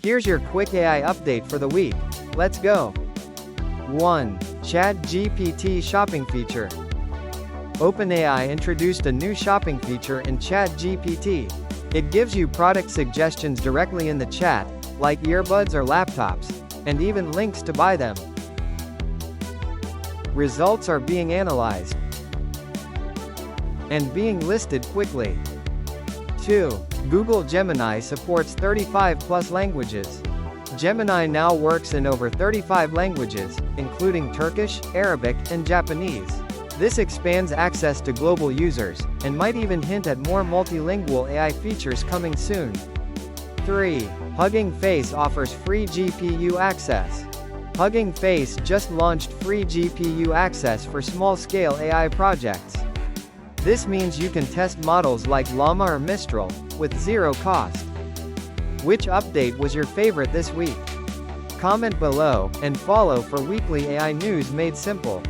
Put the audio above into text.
Here's your quick AI update for the week. Let's go. 1. ChatGPT shopping feature. OpenAI introduced a new shopping feature in ChatGPT. It gives you product suggestions directly in the chat, like earbuds or laptops, and even links to buy them. Results are being analyzed and being listed quickly. 2. Google Gemini supports 35+ languages. Gemini now works in over 35 languages, including Turkish, Arabic, and Japanese. This expands access to global users, and might even hint at more multilingual AI features coming soon. 3. HuggingFace offers free GPU access. HuggingFace just launched free GPU access for small-scale AI projects. This means you can test models like Llama or Mistral, with zero cost. Which update was your favorite this week? Comment below, and follow for weekly AI news made simple.